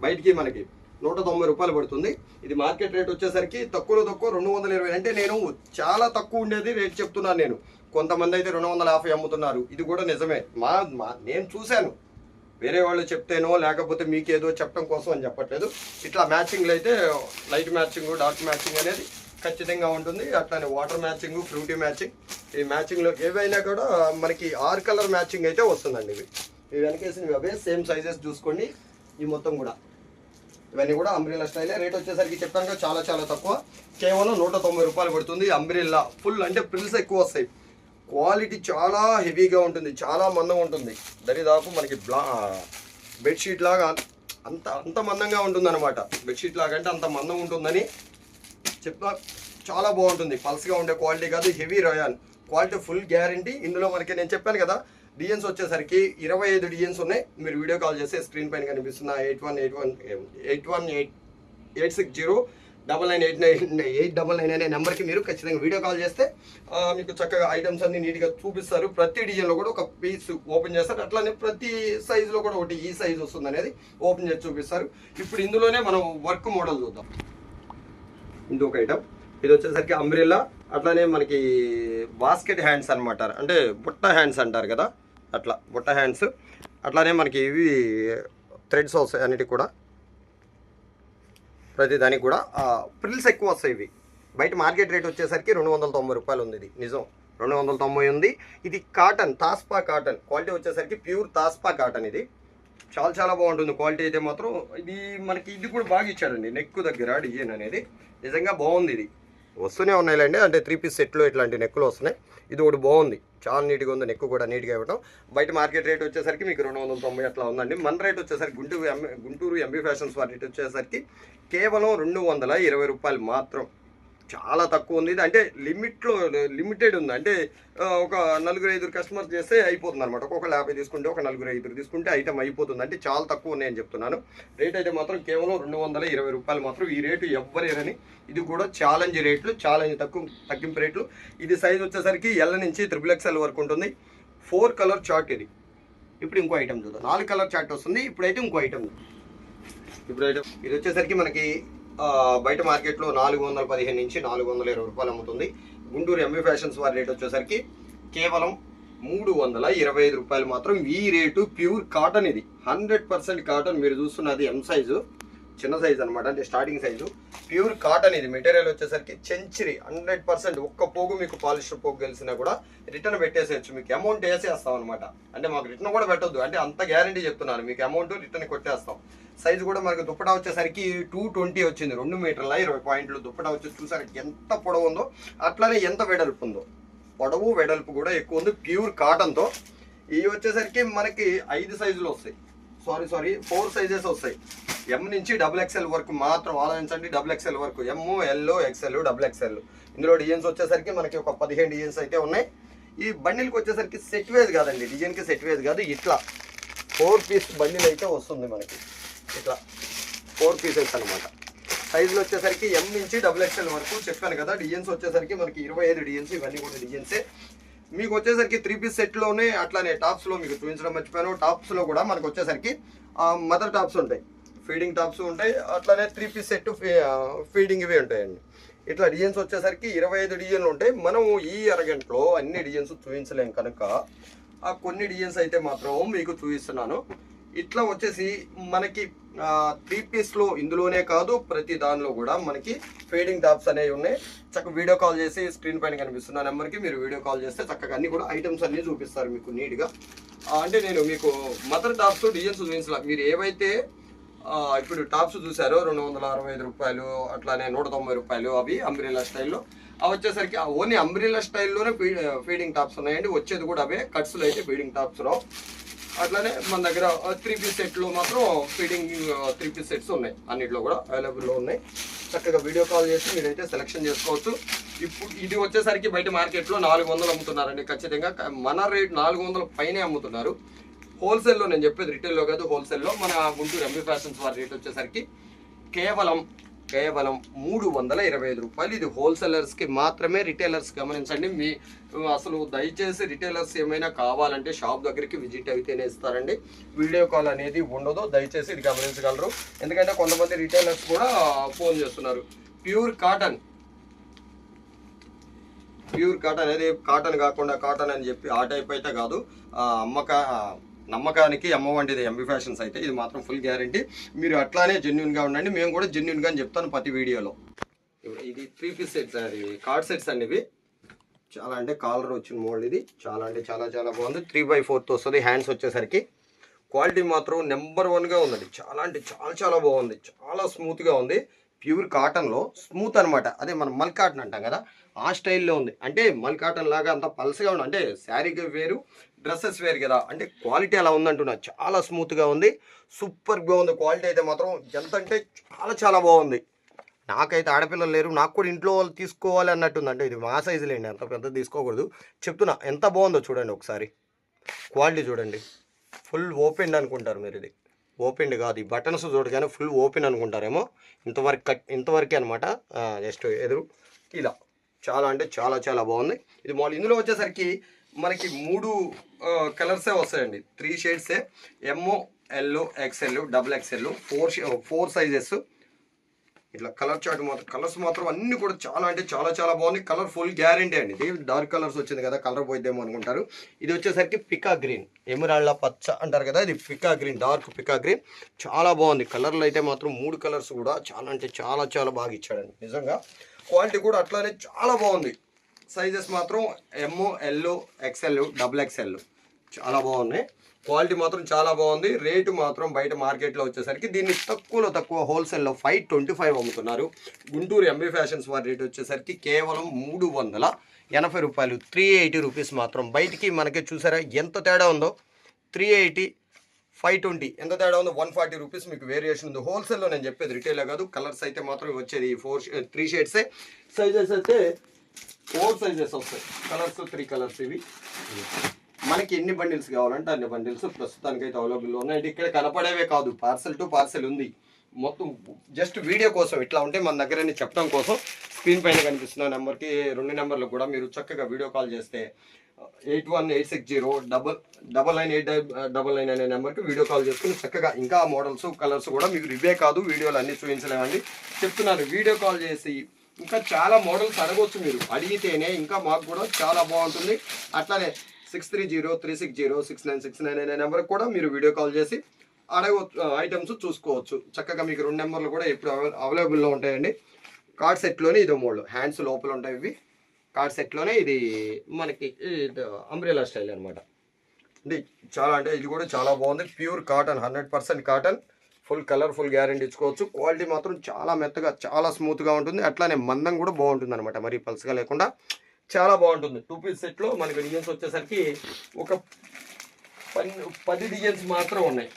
బయటికి. మనకి 190 రూపాయలు పడుతుంది. ఇది మార్కెట్ రేట్ వచ్చేసరికి తక్కువలో తక్కువ 220. అంటే నేను చాలా తక్కువ ఉండేది రేట్ చెప్తున్నాను నేను. కొంతమంది అయితే 250 అమ్ముతున్నారు. ఇది కూడా నిజమే. నేను చూశాను. వేరే వాళ్ళు చెప్తేనో లేకపోతే మీకు ఏదో చెప్పడం కోసం అని చెప్పట్లేదు. ఇట్లా మ్యాచింగ్లు అయితే లైట్ మ్యాచింగ్, డార్క్ మ్యాచింగ్ అనేది ఖచ్చితంగా ఉంటుంది. అట్లానే వాటర్ మ్యాచింగ్, ఫ్రూటీ మ్యాచింగ్. ఈ మ్యాచింగ్లో ఏవైనా కూడా మనకి 6 కలర్ మ్యాచింగ్ అయితే వస్తుందండి. ఇవి వెనకేసినవి అవే సేమ్ సైజెస్ చూసుకోండి. ఈ మొత్తం కూడా ఇవన్నీ కూడా అంబ్రెల్లా స్టైలే. రేట్ వచ్చేసరికి చెప్పాను చాలా చాలా తక్కువ, కేవలం 190 రూపాయలు పడుతుంది. అంబ్రెల్లా ఫుల్ అంటే ప్రిల్స్ ఎక్కువ వస్తాయి. క్వాలిటీ చాలా హెవీగా ఉంటుంది, చాలా మందం ఉంటుంది. దరిదాపు మనకి బెడ్షీట్ లాగా అంత మందంగా ఉంటుంది అనమాట. బెడ్షీట్ లాగా అంటే అంత మందం ఉంటుందని చెప్తా. చాలా బాగుంటుంది, పల్స్గా ఉండే క్వాలిటీ కాదు, heavy rayon quality, full guarantee. ఇందులో మనకి నేను చెప్పాను కదా డిజైన్స్ వచ్చేసరికి 25 డిజైన్స్ ఉన్నాయి. మీరు వీడియో కాల్ చేస్తే స్క్రీన్ పైన కనిపిస్తున్న 818186909989 అనే నెంబర్కి మీరు ఖచ్చితంగా వీడియో కాల్ చేస్తే మీకు చక్కగా ఐటమ్స్ అన్ని నీట్గా చూపిస్తారు. ప్రతి డిజైన్లో కూడా ఒక పీస్ ఓపెన్ చేస్తారు. అట్లానే ప్రతి సైజులో కూడా ఒకటి ఈ సైజ్ వస్తుంది అనేది ఓపెన్ చేసి చూపిస్తారు. ఇప్పుడు ఇందులోనే మనం వర్క్ మోడల్ చూద్దాం. ఇంకొక ఐటమ్ ఇది వచ్చేసరికి అంబ్రెల్లా, అట్లానే మనకి బాస్కెట్ హ్యాండ్స్ అనమాట, అంటే బుట్ట హ్యాండ్స్ అంటారు కదా, అట్లా బుట్ట హ్యాండ్స్. అట్లానే మనకి ఇవి థ్రెడ్స్ వస్తాయి అన్నిటికి కూడా, ప్రతి దానికి కూడా ప్రిల్స్ ఎక్కువ వస్తాయి. ఇవి బయట మార్కెట్ రేట్ వచ్చేసరికి 290 రూపాయలు ఉంది. ఇది నిజం 290 ఉంది. ఇది కాటన్, తాస్పా కాటన్ క్వాలిటీ వచ్చేసరికి ప్యూర్ తాస్పా కాటన్. ఇది చాలా చాలా బాగుంటుంది క్వాలిటీ అయితే మాత్రం. ఇది మనకి ఇది కూడా బాగా ఇచ్చాడండి, నెక్ దగ్గర డిజైన్ అనేది నిజంగా బాగుంది. ఇది వస్తూనే ఉన్నాయిలేండి, అంటే 3 పీస్ సెట్లు ఇట్లాంటి నెక్కులు వస్తున్నాయి. ఇది ఒకటి బాగుంది, చాలా నీట్గా ఉంది, నెక్ కూడా నీట్గా ఇవ్వడం. బయట మార్కెట్ రేట్ వచ్చేసరికి మీకు 290 అట్లా ఉందండి. మన రేట్ వచ్చేసరికి గుంటూరు ఎంబీ ఫ్యాషన్స్ వారి రేట్ వచ్చేసరికి కేవలం 220 రూపాయలు మాత్రం. చాలా తక్కువ ఉంది. ఇది అంటే లిమిటెడ్ ఉంది, అంటే ఒక 4-5 కస్టమర్స్ చేస్తే అయిపోతుంది అనమాట. ఒక్కొక్క 50 తీసుకుంటే ఒక 4-5 తీసుకుంటే ఐటమ్ అయిపోతుంది. అంటే చాలా తక్కువ ఉన్నాయని చెప్తున్నాను. రేట్ అయితే మాత్రం కేవలం 220 రూపాయలు మాత్రం. ఈ రేటు ఎవ్వరేరని, ఇది కూడా ఛాలెంజ్ రేట్లు, ఛాలెంజ్ తగ్గింపు రేట్లు. ఇది సైజ్ వచ్చేసరికి ఎల్ నుంచి XXL వరకు ఉంటుంది. 4 కలర్ చార్ట్ ఇది. ఇప్పుడు ఇంకో ఐటమ్ చూద్దాం. 4 కలర్ చార్ట్ వస్తుంది. ఇప్పుడైతే ఇంకో ఐటమ్. ఇది వచ్చేసరికి మనకి బయట మార్కెట్లో 415 నుంచి 420 రూపాయలు అమ్ముతుంది. గుంటూరు ఎంబీ ఫ్యాషన్స్ వారి రేట్ వచ్చేసరికి కేవలం 325 రూపాయలు మాత్రం. ఈ రేటు ప్యూర్ కాటన్, ఇది 100% కాటన్. మీరు చూస్తున్నది ఎం సైజు, చిన్న సైజు అనమాట, అంటే స్టార్టింగ్ సైజు. Pure cotton. ఇది మెటీరియల్ వచ్చేసరికి చెంచరీ 100%. ఒక్క పోగు మీకు పాలిస్టర్ పోగు కలిసినా కూడా రిటర్న్ పెట్టేసేయచ్చు. మీకు అమౌంట్ వేసేస్తాం అనమాట, అంటే మాకు రిటర్న్ కూడా పెట్టొద్దు, అంటే అంత గ్యారంటీ చెప్తున్నాను. మీకు అమౌంట్ రిటర్న్ కొట్టేస్తాం. సైజు కూడా మనకు దుప్పటా వచ్చేసరికి 220 వచ్చింది, 2 మీటర్ల 20 పాయింట్లు దుప్పటా వచ్చేసి. చూసారు ఎంత పొడవు ఉందో, అట్లానే ఎంత వెడల్పు ఉందో. పొడవు వెడల్పు కూడా ఎక్కువ ఉంది ప్యూర్ కాటన్తో. ఇవి వచ్చేసరికి మనకి 5 సైజులు వస్తాయి, సారీ 4 సైజెస్ వస్తాయి. ఎం నుంచి XXL వరకు మాత్రం ఆలోచించండి. XXL వరకు, ఎమ్, ఎల్, XL, XXL. ఇందులో డిజైన్స్ వచ్చేసరికి మనకి ఒక 15 డిజైన్స్ అయితే ఉన్నాయి. ఈ బండిల్కి వచ్చేసరికి సెట్ వేజ్ కాదండి, డిజైన్కి సెట్ వేజ్ కాదు, ఇట్లా 4 పీస్ బండిల్ అయితే వస్తుంది మనకి. ఇట్లా 4 పీసెస్ అనమాట. సైజులు వచ్చేసరికి ఎం నుంచి XXL వరకు చెప్పాను కదా. డిజైన్స్ వచ్చేసరికి మనకి 25 డిజైన్స్, ఇవన్నీ కూడా డిజైన్సే. మీకు వచ్చేసరికి 3 పీస్ సెట్లోనే అట్లానే టాప్స్లో మీకు చూపించడం మర్చిపోయాను. టాప్స్లో కూడా మనకు వచ్చేసరికి మదర్ టాప్స్ ఉంటాయి, ఫీడింగ్ టాప్స్ ఉంటాయి, అట్లానే 3 పీస్ సెట్ ఫీడింగ్ ఇవి ఉంటాయండి. ఇట్లా డిజైన్స్ వచ్చేసరికి 25 డిజైన్లు ఉంటాయి. మనం ఈ అరగంటలో అన్ని డిజైన్స్ చూపించలేం కనుక కొన్ని డిజైన్స్ అయితే మాత్రం మీకు చూపిస్తున్నాను. ఇట్లా వచ్చేసి మనకి 3 పీస్లో ఇందులోనే కాదు ప్రతి దానిలో కూడా మనకి ఫేడింగ్ టాప్స్ అనేవి ఉన్నాయి. చక్కగా వీడియో కాల్ చేసి స్క్రీన్ పైన కనిపిస్తున్న నెంబర్కి మీరు వీడియో కాల్ చేస్తే చక్కగా అన్ని కూడా ఐటమ్స్ అన్నీ చూపిస్తారు మీకు నీట్గా. అంటే నేను మీకు మదర్ టాప్స్ డిజైన్స్ చూపించాల. మీరు ఏవైతే ఇప్పుడు టాప్స్ చూసారో 265 రూపాయలు, అట్లానే 190 రూపాయలు, అవి అంబ్రెల్లా స్టైల్లో. అవి వచ్చేసరికి ఓన్లీ అంబ్రెల్లా స్టైల్లోనే ఫీడింగ్ టాప్స్ ఉన్నాయండి. వచ్చేది కూడా అవే, కట్స్లో అయితే ఫీడింగ్ టాప్స్ రావు. అట్లానే మన దగ్గర 3 పీస్ సెట్లో మాత్రం ఫీడింగ్ 3 పీస్ సెట్స్ ఉన్నాయి, అన్నిట్లో కూడా అవైలబుల్లో ఉన్నాయి. చక్కగా వీడియో కాల్ చేసి మీరైతే సెలెక్షన్ చేసుకోవచ్చు. ఇప్పుడు ఇది వచ్చేసరికి బయట మార్కెట్లో 400 అమ్ముతున్నారండి ఖచ్చితంగా. మన రేట్ 400 పైనే అమ్ముతున్నారు. హోల్సేల్లో, నేను చెప్పేది రిటైల్లో కాదు, హోల్సేల్లో. మన గుంటూరు ఎంబీ ఫ్యాషన్స్ వారి రేట్ వచ్చేసరికి కేవలం 325 రూపాయలు. ఇది హోల్సేలర్స్కి మాత్రమే. రిటైలర్స్ గమనించండి. మీ అసలు దయచేసి రిటైలర్స్ ఏమైనా కావాలంటే షాప్ దగ్గరికి విజిట్ అయితేనే ఇస్తారండి, వీడియో కాల్ అనేది ఉండదు. దయచేసి ఇది గమనించగలరు, ఎందుకంటే కొంతమంది రిటైలర్స్ కూడా ఫోన్ చేస్తున్నారు. ప్యూర్ కాటన్ అనేది కాటన్ కాకుండా కాటన్ అని చెప్పి ఆ టైప్ అయితే కాదు. నమ్మకానికి అమ్మ వంటిది ఎంబీ ఫ్యాషన్స్ అయితే. ఇది మాత్రం ఫుల్ గ్యారంటీ. మీరు అట్లానే జెన్యున్గా ఉండండి, మేము కూడా జెన్యున్గా అని చెప్తాను ప్రతి వీడియోలో. ఇది 3 పీస్ సెట్స్, అది కార్డ్ సెట్స్ అండి. ఇవి చాలా అంటే కాలర్ వచ్చిన మోడల్. ఇది చాలా అంటే చాలా చాలా బాగుంది. 3/4 వస్తుంది. హ్యాండ్స్ వచ్చేసరికి క్వాలిటీ మాత్రం నెంబర్ 1గా ఉందండి. చాలా అంటే చాలా చాలా బాగుంది, చాలా స్మూత్గా ఉంది. ప్యూర్ కాటన్లో స్మూత్ అనమాట. అదే మనం మల్ కాటన్ అంటాం కదా, ఆ స్టైల్లో ఉంది. అంటే మల్ కాటన్ లాగా అంత పల్సగా ఉంది, అంటే శారీకి వేరు డ్రెస్సెస్ వేరు కదా, అంటే క్వాలిటీ అలా ఉందంటున్నా. చాలా స్మూత్గా ఉంది, సూపర్గా ఉంది. క్వాలిటీ అయితే మాత్రం ఎంత అంటే చాలా చాలా బాగుంది. నాకైతే ఆడపిల్లలు లేరు, నాకు కూడా ఇంట్లో వాళ్ళు తీసుకోవాలి అన్నట్టుంది. అంటే ఇది మా సైజులేండి, అంత పెద్ద తీసుకోకూడదు. చెప్తున్నా ఎంత బాగుందో చూడండి ఒకసారి. క్వాలిటీ చూడండి, ఫుల్ ఓపెన్ అనుకుంటారు మీరు. ఇది ఓపెన్ కాదు, ఈ బటన్స్ చూడగానే ఫుల్ ఓపెన్ అనుకుంటారేమో. ఇంతవరకే అనమాట. జస్ట్ ఎదురు ఇలా చాలా అంటే చాలా చాలా బాగుంది. ఇది మామూలు ఇందులో వచ్చేసరికి మనకి 3 కలర్సే వస్తాయండి, 3 షేడ్సే. M, L, XL, double XL, 4 sizes. ఇట్లా కలర్ చార్ట్ మాత్రం, కలర్స్ మాత్రం అన్ని కూడా చాలా అంటే చాలా చాలా బాగుంది. కలర్ ఫుల్ గ్యారంటీ అండి. ఇది డార్క్ కలర్స్ వచ్చింది కదా, కలర్ పోయిద్దేమో అనుకుంటారు. ఇది వచ్చేసరికి పికా గ్రీన్, ఎమరాల్డ్ పచ్చ అంటారు కదా, ఇది పికా గ్రీన్, డార్క్ పికా గ్రీన్. చాలా బాగుంది. కలర్లు అయితే మాత్రం 3 కలర్స్ కూడా చాలా అంటే చాలా చాలా బాగా ఇచ్చాడండి నిజంగా. క్వాలిటీ కూడా అట్లానే చాలా బాగుంది. సైజెస్ మాత్రం M, L, XL, double XL చాలా బాగున్నాయి. క్వాలిటీ మాత్రం చాలా బాగుంది. రేటు మాత్రం బయట మార్కెట్లో వచ్చేసరికి దీన్ని తక్కువ హోల్సేల్లో 525 అమ్ముతున్నారు. గుంటూరు ఎంబీ ఫ్యాషన్స్ వారి రేట్ వచ్చేసరికి కేవలం 380 రూపాయలు, 380 రూపీస్ మాత్రం. బయటికి మనకి చూసారా ఎంత తేడా ఉందో, 380, 520 ఎంత తేడా ఉందో. 140 రూపీస్ మీకు వేరియేషన్ ఉంది. హోల్సేల్లో నేను చెప్పేది రిటైల్లో కాదు. కలర్స్ అయితే మాత్రం వచ్చేది 3 షేడ్సే. సైజెస్ అయితే 4 సైజెస్ వస్తాయి. Colours 3 colours. ఇవి మనకి ఎన్ని బండిల్స్ కావాలంటే అన్ని బండిల్స్ ప్రస్తుతానికైతే అవైలబుల్లో ఉన్నాయి. ఇక్కడ కనపడేవే కాదు, పార్సెల్ టు పార్సెల్ ఉంది. మొత్తం జస్ట్ వీడియో కోసం ఇట్లా ఉంటే మన దగ్గర చెప్పడం కోసం స్క్రీన్ పైన కనిపిస్తున్న నెంబర్కి 2 నెంబర్లు కూడా మీరు చక్కగా వీడియో కాల్ చేస్తే 8186099899 అనే నెంబర్కి వీడియో కాల్ చేసుకుని చక్కగా ఇంకా మోడల్స్ కలర్స్ కూడా మీకు ఇవే కాదు, వీడియోలు అన్నీ చూపించలేమండి. చెప్తున్నాను, వీడియో కాల్ చేసి ఇంకా చాలా మోడల్స్ అడగవచ్చు. మీరు అడిగితేనే ఇంకా మాకు కూడా చాలా బాగుంటుంది. అట్లానే 6303606969 అనే నెంబర్కి కూడా మీరు వీడియో కాల్ చేసి అడగవచ్చు, ఐటమ్స్ చూసుకోవచ్చు. చక్కగా మీకు 2 నెంబర్లు కూడా ఎప్పుడు అవైలబుల్లో ఉంటాయండి. కార్డ్ సెట్లోనే ఇదో మోడల్, హ్యాండ్స్ లోపల ఉంటాయి. ఇవి కార్డ్ సెట్లోనే ఇది మనకి అంబ్రెలా స్టైల్ అనమాట. అంటే ఇది కూడా చాలా బాగుంది. Pure cotton, 100% cotton, full colour, full guarantee ఇచ్చుకోవచ్చు. క్వాలిటీ మాత్రం చాలా మెత్తగా చాలా స్మూత్గా ఉంటుంది. అట్లానే మందం కూడా బాగుంటుంది అనమాట, మరీ పల్స్గా లేకుండా చాలా బాగుంటుంది. 2 పీస్ సెట్లో మనకి డిజైన్స్ వచ్చేసరికి ఒక 10 డిజైన్స్ మాత్రం ఉన్నాయి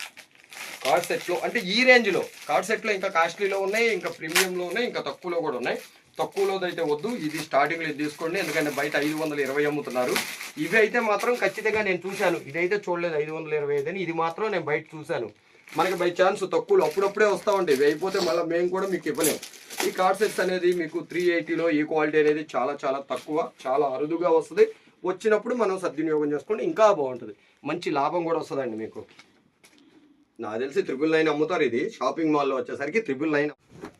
కార్డ్ సెట్లో. అంటే ఈ రేంజ్లో కార్డ్ సెట్లో ఇంకా కాస్ట్లీలో ఉన్నాయి, ఇంకా ప్రీమియంలో ఉన్నాయి, ఇంకా తక్కువలో కూడా ఉన్నాయి. తక్కువలో అయితే వద్దు, ఇది స్టార్టింగ్లో ఇది తీసుకోండి. ఎందుకంటే బయట 520 అమ్ముతున్నారు. ఇవి అయితే మాత్రం ఖచ్చితంగా నేను చూశాను, ఇదైతే చూడలేదు 525 అని. ఇది మాత్రం నేను బయట చూశాను. మనకి బై ఛాన్స్ తక్కువలో అప్పుడప్పుడే వస్తూ ఉంటాయి. ఇవి అయిపోతే మళ్ళీ మేము కూడా మీకు ఇవ్వలేము. ఈ కార్డ్ సెట్స్ అనేది మీకు 380లో ఈ క్వాలిటీ అనేది చాలా చాలా తక్కువ, చాలా అరుదుగా వస్తుంది. వచ్చినప్పుడు మనం సద్వినియోగం చేసుకుంటే ఇంకా బాగుంటుంది, మంచి లాభం కూడా వస్తుందండి మీకు. నాకు తెలిసి 999 అమ్ముతారు. ఇది షాపింగ్ మాల్లో వచ్చేసరికి 999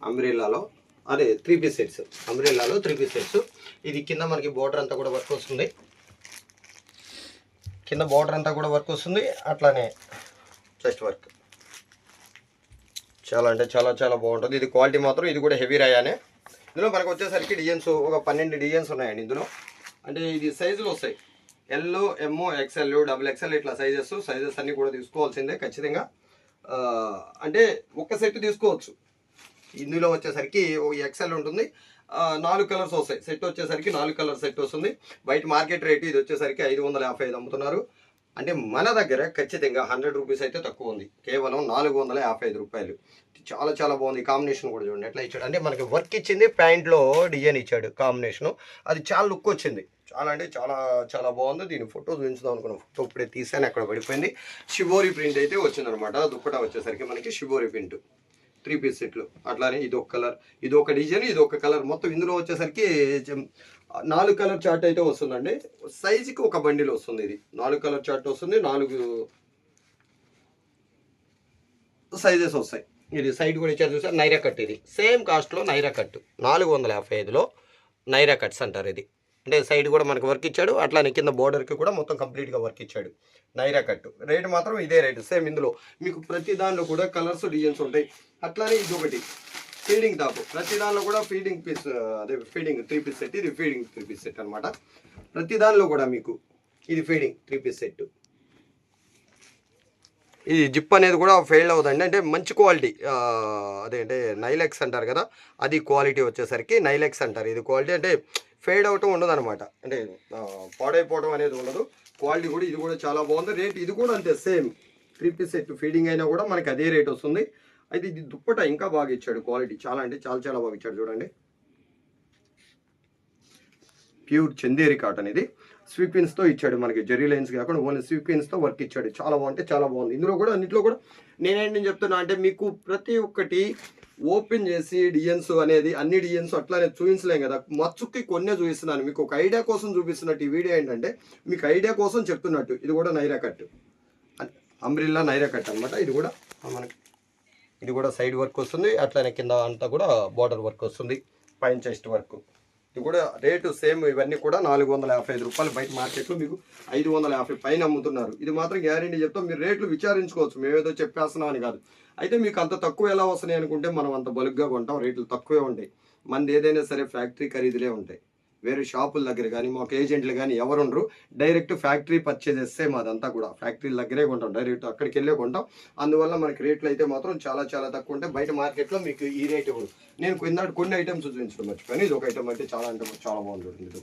అంబ్రెల్లాలో, అదే 3 పీస్ సెట్స్, అంబ్రెల్లాలో 3 పీస్ సెట్స్. ఇది కింద మనకి బోర్డర్ అంతా కూడా వర్క్ వస్తుంది, కింద బోర్డర్ అంతా కూడా వర్క్ వస్తుంది. అట్లానే చెస్ట్ వర్క్ చాలా అంటే చాలా చాలా బాగుంటుంది. ఇది క్వాలిటీ మాత్రం ఇది కూడా హెవీ రాయానే. ఇందులో మనకు వచ్చేసరికి డిజైన్స్ ఒక 12 డిజైన్స్ ఉన్నాయండి ఇందులో. అంటే ఇది సైజులు వస్తాయి, L, M, XL, double XL ఇట్లా సైజెస్ అన్నీ కూడా తీసుకోవాల్సిందే ఖచ్చితంగా. అంటే ఒక్క సెట్ తీసుకోవచ్చు. ఇందులో వచ్చేసరికి ఎక్స్ఎల్ ఉంటుంది, 4 కలర్స్ వస్తాయి. సెట్ వచ్చేసరికి 4 కలర్ సెట్ వస్తుంది. బయట మార్కెట్ రేటు ఇది వచ్చేసరికి 555 అమ్ముతున్నారు. అంటే మన దగ్గర ఖచ్చితంగా 100 రూపీస్ అయితే తక్కువ ఉంది, కేవలం 455 రూపాయలు. చాలా చాలా బాగుంది. కాంబినేషన్ కూడా చూడండి ఎట్లా ఇచ్చాడు. అంటే మనకి వర్క్ ఇచ్చింది, ప్యాంట్లో డిజైన్ ఇచ్చాడు కాంబినేషను. అది చాలా లుక్ వచ్చింది, చాలా అంటే చాలా చాలా బాగుంది. దీని ఫోటో చూపించుదాం అనుకున్నాం, ఫోటో ఇప్పుడే తీసాను, అక్కడ పడిపోయింది. షిబోరి ప్రింట్ అయితే వచ్చిందనమాట. దుప్పటా వచ్చేసరికి మనకి షిబోరి ప్రింట్ 3 పీస్ సెట్లు. అట్లానే ఇది ఒక కలర్, ఇది ఒక డిజైన్, ఇది ఒక కలర్. మొత్తం ఇందులో వచ్చేసరికి 4 కలర్ చార్ట్ అయితే వస్తుందండి. సైజుకి ఒక బండిల్ వస్తుంది. ఇది 4 కలర్ చార్ట్ వస్తుంది, 4 సైజెస్ వస్తాయి. ఇది సైడ్ కూడా ఇచ్చారు చూసారు, నైరా కట్. ఇది సేమ్ కాస్ట్లో నైరా కట్ 455లో నైరా కట్స్ అంటారు. ఇది అంటే సైడ్ కూడా మనకు వర్క్ ఇచ్చాడు, అట్లానే కింద బోర్డర్కి కూడా మొత్తం కంప్లీట్గా వర్క్ ఇచ్చాడు. నైరా కట్ రేటు మాత్రం ఇదే రేటు సేమ్. ఇందులో మీకు ప్రతి దానిలో కూడా కలర్స్ డిజైన్స్ ఉంటాయి. అట్లానే ఇది ఒకటి ఫీడింగ్ టాప్, ప్రతి దానిలో కూడా ఫీడింగ్ పీస్, అదే ఫీడింగ్ 3 పీస్ సెట్. ఇది ఫీడింగ్ 3 పీస్ సెట్ అనమాట. ప్రతి దానిలో కూడా మీకు ఇది ఫీడింగ్ 3 పీస్ సెట్. ఈ జిప్ అనేది కూడా ఫెయిల్ అవుతుంది అంటే మంచి క్వాలిటీ అదేంటే నైలెక్స్ అంటారు కదా, అది క్వాలిటీ వచ్చేసరికి నైలెక్స్ అంటారు. ఇది క్వాలిటీ అంటే ఫేడ్ అవటం ఉండదు అనమాట, అంటే పాడైపోవడం అనేది ఉండదు. క్వాలిటీ కూడా ఇది కూడా చాలా బాగుంది. రేట్ ఇది కూడా అంతే సేమ్ 3 పీస్ సెట్ ఫీడింగ్ అయినా కూడా మనకి అదే రేట్ వస్తుంది. అయితే ఇది దుప్పట ఇంకా బాగా ఇచ్చాడు, క్వాలిటీ చాలా అంటే చాలా చాలా బాగా ఇచ్చాడు. చూడండి, ప్యూర్ చందేరి కాటన్, ఇది స్వీక్విన్స్తో ఇచ్చాడు మనకి, జెరీ లైన్స్ కాకుండా ఓన్లీ స్వీక్విన్స్తో వర్క్ ఇచ్చాడు. చాలా బాగుంటే చాలా బాగుంది. ఇందులో కూడా అన్నింటిలో కూడా నేనేంటి చెప్తున్నా అంటే మీకు ప్రతి ఒక్కటి ఓపెన్ చేసి డిజైన్స్ అనేది అన్ని డిజైన్స్ అట్లానే చూపించలేం కదా, మచ్చుకి కొన్నే చూపిస్తున్నాను, మీకు ఒక ఐడియా కోసం చూపిస్తున్నట్టు. ఈ వీడియో ఏంటంటే మీకు ఐడియా కోసం చెప్తున్నట్టు. ఇది కూడా Naira cut, umbrella Naira cut అనమాట. ఇది కూడా మనకి ఇది కూడా సైడ్ వర్క్ వస్తుంది, అట్లానే కింద అంతా కూడా బార్డర్ వర్క్ వస్తుంది, పైన చెస్ట్ వర్క్. ఇది కూడా రేటు సేమ్. ఇవన్నీ కూడా 455 రూపాయలు, బయట మార్కెట్లో మీకు 550 పైన అమ్ముతున్నారు. ఇది మాత్రం గ్యారెంటీ చెప్తాం, మీరు రేట్లు విచారించుకోవచ్చు, మేమేదో చెప్పేస్తున్నాం అని కాదు. అయితే మీకు అంత తక్కువ ఎలా వస్తున్నాయి అనుకుంటే మనం అంత బలుగ్గా కొంటాం, రేట్లు తక్కువే ఉంటాయి. మనది ఏదైనా సరే ఫ్యాక్టరీ ఖరీదులే ఉంటాయి, వేరే షాపుల దగ్గర కానీ మాకు ఏజెంట్లు కానీ ఎవరు ఉండరు. డైరెక్ట్ ఫ్యాక్టరీ పర్చేజ్ చేస్తే మాదంతా కూడా ఫ్యాక్టరీ దగ్గరే కొంటాం, డైరెక్ట్ అక్కడికి వెళ్ళే కొంటాం. అందువల్ల మనకి రేట్లు అయితే మాత్రం చాలా చాలా తక్కువ ఉంటాయి. బయట మార్కెట్లో మీకు ఈ రేట్ ఇవ్వదు. నేను కొన్ని ఐటమ్స్ చూపించడం మర్చిపోయాను. ఇది ఒక ఐటమ్ అంటే చాలా బాగుంది. ఇది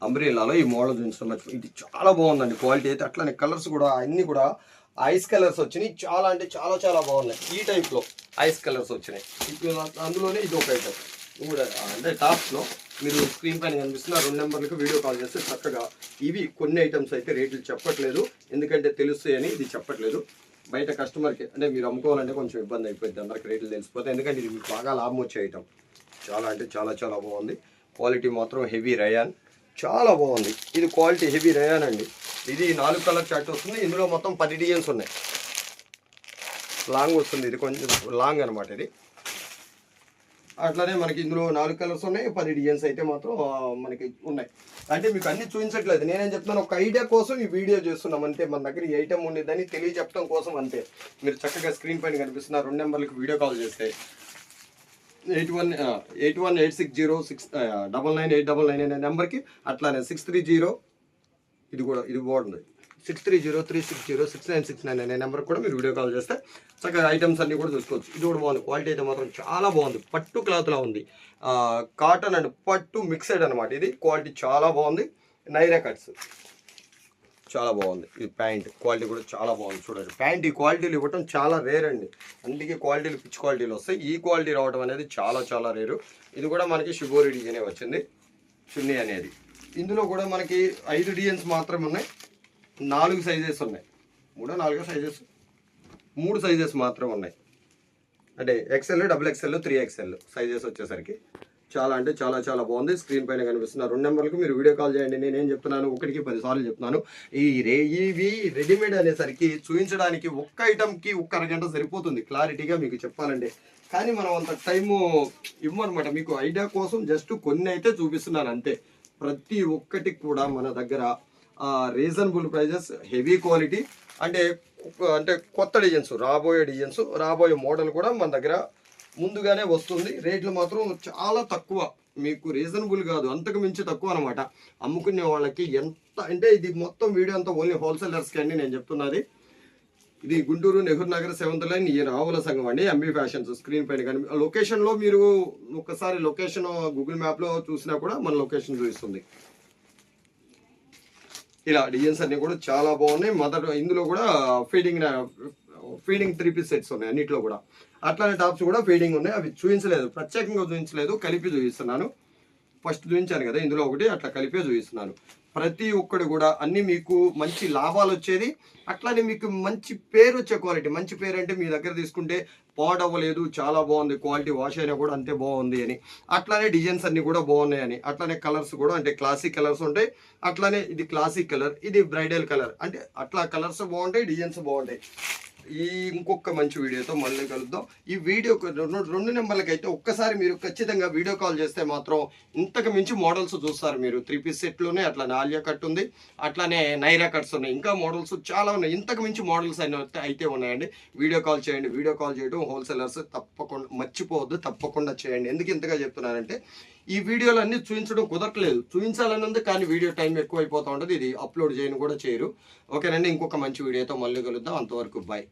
అంబ్రెల్లాలో ఈ మోడల్ చూపించడం మర్చిపోయి, ఇది చాలా బాగుందండి క్వాలిటీ అయితే. అట్లానే కలర్స్ కూడా అన్నీ కూడా ఐస్ కలర్స్ వచ్చినాయి, చాలా అంటే చాలా చాలా బాగున్నాయి. ఈ టైప్లో ఐస్ కలర్స్ వచ్చినాయి. ఇప్పుడు అందులోనే ఇది ఒక ఐటమ్ కూడా అంటే టాప్స్లో మీరు స్క్రీన్ పైన కనిపిస్తున్న 2 నెంబర్లకు వీడియో కాల్ చేస్తే చక్కగా ఇవి కొన్ని ఐటమ్స్ అయితే రేట్లు చెప్పట్లేదు, ఎందుకంటే తెలుస్తాయని ఇది చెప్పట్లేదు. బయట కస్టమర్కి అంటే మీరు అమ్ముకోవాలంటే కొంచెం ఇబ్బంది అయిపోయింది, అందరికి రేట్లు తెలిసిపోతాయి. ఎందుకంటే ఇది మీకు బాగా లాభం వచ్చే ఐటమ్. చాలా అంటే చాలా చాలా బాగుంది. క్వాలిటీ మాత్రం హెవీ రయాన్, చాలా బాగుంది. ఇది క్వాలిటీ హెవీ రయాన్ అండి. ఇది 4 కలర్ చార్ట్ వస్తుంది. ఇందులో మొత్తం 10 డిజైన్స్ ఉన్నాయి. లాంగ్ వస్తుంది, ఇది కొంచెం లాంగ్ అనమాట. ఇది అట్లానే మనకి ఇందులో 4 కలర్స్ ఉన్నాయి, 10 డిజైన్స్ అయితే మాత్రం మనకి ఉన్నాయి. అంటే మీకు అన్ని చూపించట్లేదు, నేనేం చెప్తున్నాను ఒక ఐడియా కోసం ఈ వీడియో చేస్తున్నాం అంతే. మన దగ్గర ఈ ఐటమ్ ఉండేదని తెలియచెప్పడం కోసం అంతే. మీరు చక్కగా స్క్రీన్ పైన కనిపిస్తున్న 2 నెంబర్లకు వీడియో కాల్ చేస్తే 818606999899 అనే నెంబర్కి, అట్లానే 630 ఇది బాగుంది 6303606969 అనే నెంబర్కి కూడా మీరు వీడియో కాల్ చేస్తే చక్కగా ఐటమ్స్ అన్నీ కూడా చూసుకోవచ్చు. ఇది కూడా బాగుంది. క్వాలిటీ అయితే మాత్రం చాలా బాగుంది. పట్టు క్లాత్లా ఉంది, కాటన్ అండ్ పట్టు మిక్సెడ్ అనమాట. ఇది క్వాలిటీ చాలా బాగుంది. నైరా కట్స్ చాలా బాగుంది. ఇది ప్యాంట్ క్వాలిటీ కూడా చాలా బాగుంది. చూడండి, ప్యాంట్ ఈ క్వాలిటీలు ఇవ్వటం చాలా రేర్ అండి, అందుకే క్వాలిటీలు పిచ్ క్వాలిటీలు వస్తాయి. ఈ క్వాలిటీ రావడం అనేది చాలా చాలా రేరు. ఇది కూడా మనకి షిబోరి డిజైనే వచ్చింది, చున్నీ అనేది. ఇందులో కూడా మనకి 5 డిజైన్స్ మాత్రమే ఉన్నాయి, 4 సైజెస్ ఉన్నాయి. 3 సైజెస్ మాత్రమే ఉన్నాయి. అంటే XL, XXL, 3XL సైజెస్ వచ్చేసరికి చాలా అంటే చాలా చాలా బాగుంది. స్క్రీన్ పైన కనిపిస్తున్న 2 నెంబర్లకు మీరు వీడియో కాల్ చేయండి. నేనేం చెప్తున్నాను, ఒకటికి 10 సార్లు చెప్తున్నాను. ఇవి రెడీమేడ్ అనేసరికి చూపించడానికి ఒక్క ఐటమ్కి 1 అరగంట సరిపోతుంది క్లారిటీగా మీకు చెప్పాలంటే. కానీ మనం అంత టైము ఇవ్వనమాట. మీకు ఐడియా కోసం జస్ట్ కొన్ని అయితే చూపిస్తున్నాను అంతే. ప్రతి ఒక్కటి కూడా మన దగ్గర రీజనబుల్ ప్రైజెస్, హెవీ క్వాలిటీ, అంటే కొత్త డిజైన్స్, రాబోయే మోడల్ కూడా మన దగ్గర ముందుగానే వస్తుంది. రేట్లు మాత్రం చాలా తక్కువ, మీకు రీజనబుల్ కాదు, అంతకు మించి తక్కువ అనమాట. అమ్ముకునే వాళ్ళకి ఎంత అంటే ఇది మొత్తం వీడియో అంతా ఓన్లీ హోల్సేలర్స్కి అండి నేను చెప్తున్నది. ఇది గుంటూరు నెహ్రూ నగర్ 7th లైన్, ఈ రావుల సంఘం అండి, MB ఫ్యాషన్స్. స్క్రీన్ పైన కానీ లొకేషన్లో మీరు ఒకసారి లొకేషన్ గూగుల్ మ్యాప్లో చూసినా కూడా మన లొకేషన్ చూపిస్తుంది. ఇలా డిజైన్స్ అన్నీ కూడా చాలా బాగున్నాయి. ఇందులో కూడా ఫీడింగ్ 3 పీస్ సెట్స్ ఉన్నాయి అన్నిట్లో కూడా. అట్లానే టాప్స్ కూడా ఫీడింగ్ ఉన్నాయి, అవి చూపించలేదు, ప్రత్యేకంగా చూపించలేదు, కలిపి చూపిస్తున్నాను. ఫస్ట్ చూపించాను కదా, ఇందులో ఒకటి అట్లా కలిపే చూపిస్తున్నాను. ప్రతి ఒక్కటి కూడా అన్నీ మీకు మంచి లాభాలు వచ్చేది, అట్లానే మీకు మంచి పేరు వచ్చే క్వాలిటీ. మంచి పేరు అంటే మీ దగ్గర తీసుకుంటే పాడవ్వలేదు, చాలా బాగుంది, క్వాలిటీ వాష్ అయినా కూడా అంతే బాగుంది అని. అట్లానే డిజైన్స్ అన్నీ కూడా బాగున్నాయి అని. అట్లానే కలర్స్ కూడా అంటే క్లాసిక్ కలర్స్ ఉంటాయి. అట్లానే ఇది క్లాసిక్ కలర్, ఇది బ్రైడల్ కలర్, అంటే అట్లా కలర్స్ బాగుంటాయి, డిజైన్స్ బాగుంటాయి. ఇంకొక మంచి వీడియోతో మళ్ళీ కలుద్దాం. ఈ వీడియో 2 నెంబర్లకి అయితే ఒక్కసారి మీరు ఖచ్చితంగా వీడియో కాల్ చేస్తే మాత్రం ఇంతకు మించి మోడల్స్ చూస్తారు మీరు. 3 పీస్ సెట్లోనే అట్లానే ఆలియా కట్ ఉంది, అట్లానే నైరా కట్స్ ఉన్నాయి, ఇంకా మోడల్స్ చాలా ఉన్నాయి. ఇంతకు మించి మోడల్స్ అయితే ఉన్నాయండి. వీడియో కాల్ చేయండి. వీడియో కాల్ చేయడం హోల్సేలర్స్ తప్పకుండా మర్చిపోవద్దు, తప్పకుండా చేయండి. ఎందుకు ఇంతగా చెప్తున్నానంటే ఈ వీడియోలు అన్నీ చూపించడం కుదరట్లేదు, చూపించాలని ఉంది కానీ వీడియో టైం ఎక్కువ అయిపోతూ ఉంటుంది, ఇది అప్లోడ్ చేయను కూడా చేయరు. ఓకేనండి, ఇంకొక మంచి వీడియోతో మళ్ళీ కలుద్దాం, అంతవరకు బాయ్.